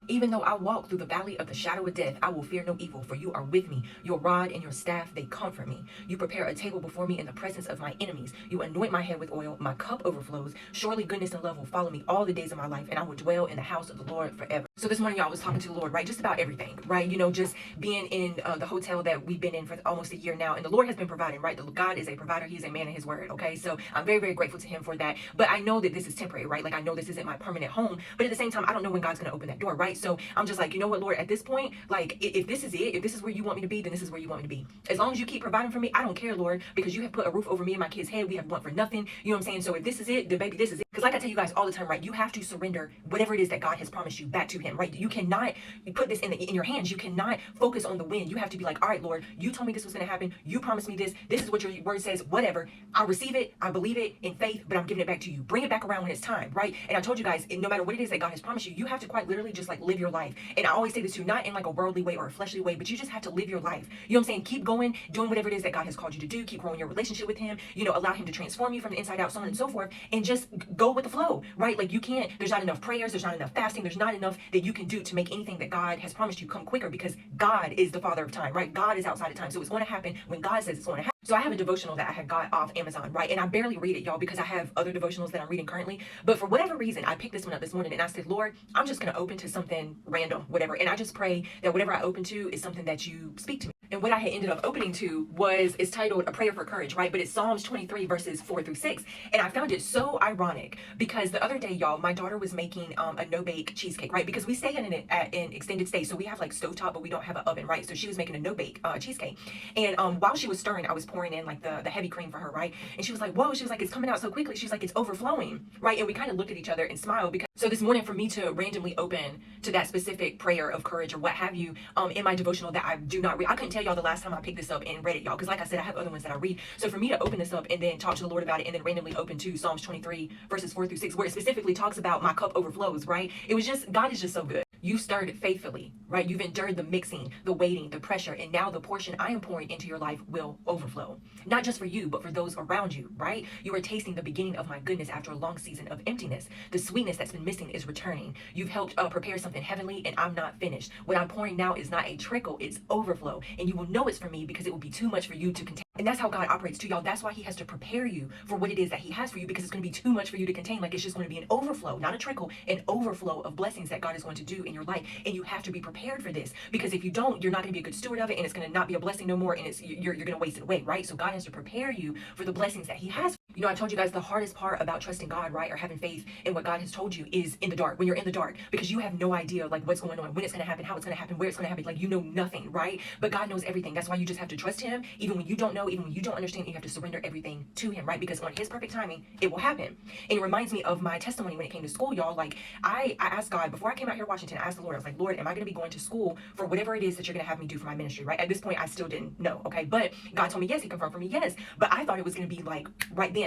Even though I walk through the valley of the shadow of death, I will fear no evil, for you are with me. Your rod and your staff, they comfort me. You prepare a table before me in the presence of my enemies. You anoint my head with oil. My cup overflows. Surely goodness and love will follow me all the days of my life, and I will dwell in the house of the Lord forever. So this morning, y'all, was talking to the Lord, right? Just about everything, right? Just being in the hotel that we've been in for almost a year now, and the Lord has been providing, right? God is a provider. He is a man in his word, okay? So I'm very, very grateful to him for that. But I know that this is temporary, right? Like, I know this isn't my permanent home, but at the same time, I don't know when God's going to open that door, right? So I'm just like, you know what, Lord, at this point, like, if this is it, if this is where you want me to be, then this is where you want me to be. As long as you keep providing for me, I don't care, Lord, because you have put a roof over me and my kids' head. We have want for nothing. You know what I'm saying? So if this is it, then baby, this is it. Because like I tell you guys all the time, right, you have to surrender whatever it is that God has promised you back to him, right? You cannot put this in your hands. You cannot focus on the win. You have to be like, all right, Lord, you told me this was going to happen. You promised me this. This is what your word says. Whatever. I'll receive it. I believe it in faith, but I'm giving it back to you. Bring it back around when it's time, right? And I told you guys, no matter what it is that God has promised you, you have to quite literally just like live your life. And I always say this too, not in like a worldly way or a fleshly way, but you just have to live your life. You know what I'm saying? Keep going, doing whatever it is that God has called you to do. Keep growing your relationship with him. Allow him to transform you from the inside out, so on and so forth, and just go with the flow, right? Like, you can't, there's not enough prayers, there's not enough fasting, there's not enough that you can do to make anything that God has promised you come quicker, because God is the father of time, right? God is outside of time. So it's going to happen when God says it's going to happen. So I have a devotional that I had got off Amazon, right? And I barely read it, y'all, because I have other devotionals that I'm reading currently. But for whatever reason, I picked this one up this morning and I said, Lord, I'm just going to open to something random, whatever. And I just pray that whatever I open to is something that you speak to me. And what I had ended up opening to it's titled A Prayer for Courage, right? But it's Psalms 23 verses 4-6. And I found it so ironic because the other day, y'all, my daughter was making a no-bake cheesecake, right? Because we stay in an extended stay. So we have like stovetop, but we don't have an oven, right? So she was making a no-bake cheesecake. And while she was stirring, I was pouring in like the heavy cream for her, right? And she was like, whoa, she was like, it's coming out so quickly. She's like, it's overflowing, right? And we kind of looked at each other and smiled because so this morning for me to randomly open to that specific prayer of courage or what have you in my devotional that I do not read. I couldn't tell y'all the last time I picked this up and read it, y'all, because like I said, I have other ones that I read. So for me to open this up and then talk to the Lord about it and then randomly open to Psalms 23 verses 4-6, where it specifically talks about my cup overflows, right? It was just, God is just so good. You stirred it faithfully, right? You've endured the mixing, the waiting, the pressure, and now the portion I am pouring into your life will overflow. Not just for you, but for those around you, right? You are tasting the beginning of my goodness after a long season of emptiness. The sweetness that's been missing is returning. You've helped prepare something heavenly, and I'm not finished. What I'm pouring now is not a trickle, it's overflow. And you will know it's for me because it will be too much for you to contain. And that's how God operates too, y'all. That's why he has to prepare you for what it is that he has for you, because it's going to be too much for you to contain. Like, it's just going to be an overflow, not a trickle, an overflow of blessings that God is going to do in your life. And you have to be prepared for this, because if you don't, you're not going to be a good steward of it, and it's going to not be a blessing no more, and you're going to waste it away, right? So God has to prepare you for the blessings that he has. I told you guys the hardest part about trusting God, right, or having faith in what God has told you is in the dark, when you're in the dark, because you have no idea like what's going on, when it's going to happen, how it's going to happen, where it's going to happen. Like, you know nothing, right? But God knows everything. That's why you just have to trust him, even when you don't know, even when you don't understand. You have to surrender everything to him, right? Because on his perfect timing, it will happen. And it reminds me of my testimony when it came to school, y'all. Like, I asked God before I came out here to Washington. I asked the Lord, I was like, Lord, am I going to be going to school for whatever it is that you're going to have me do for my ministry, right? At this point, I still didn't know, okay? But God told me yes. He confirmed for me yes. But I thought it was going to be like right then,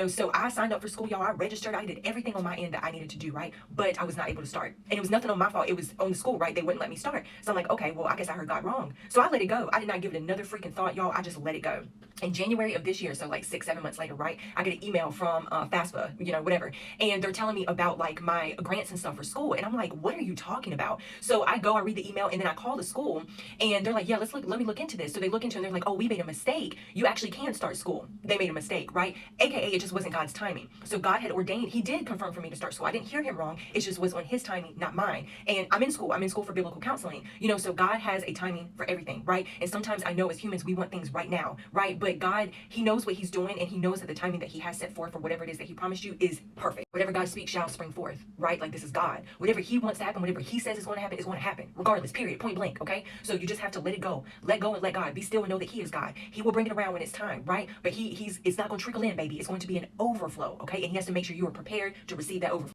so I signed up for school, y'all. I registered. I did everything on my end that I needed to do, right? But I was not able to start. And it was nothing on my fault. It was on the school, right? They wouldn't let me start. So I'm like, okay, well, I guess I heard God wrong. So I let it go. I did not give it another freaking thought, y'all. I just let it go. In January of this year, so like 6-7 months later, right, I get an email from FAFSA, whatever, and they're telling me about like my grants and stuff for school, and I'm like, what are you talking about? So I read the email, and then I call the school, and they're like, yeah, let me look into this. So they look into it, and they're like, oh, we made a mistake. You actually can start school. They made a mistake, right? AKA, it just wasn't God's timing. So God had ordained, he did confirm for me to start school. I didn't hear him wrong. It just was on his timing, not mine. And I'm in school for biblical counseling, so God has a timing for everything, right? And sometimes I know as humans, we want things right now, right? But God, he knows what he's doing, and he knows that the timing that he has set forth for whatever it is that he promised you is perfect. Whatever God speaks shall spring forth, right? Like, this is God. Whatever he wants to happen, whatever he says is going to happen, regardless, period, point blank, okay? So you just have to let it go. Let go and let God. Be still and know that he is God. He will bring it around when it's time, right? But it's not going to trickle in, baby. It's going to be an overflow, okay? And he has to make sure you are prepared to receive that overflow.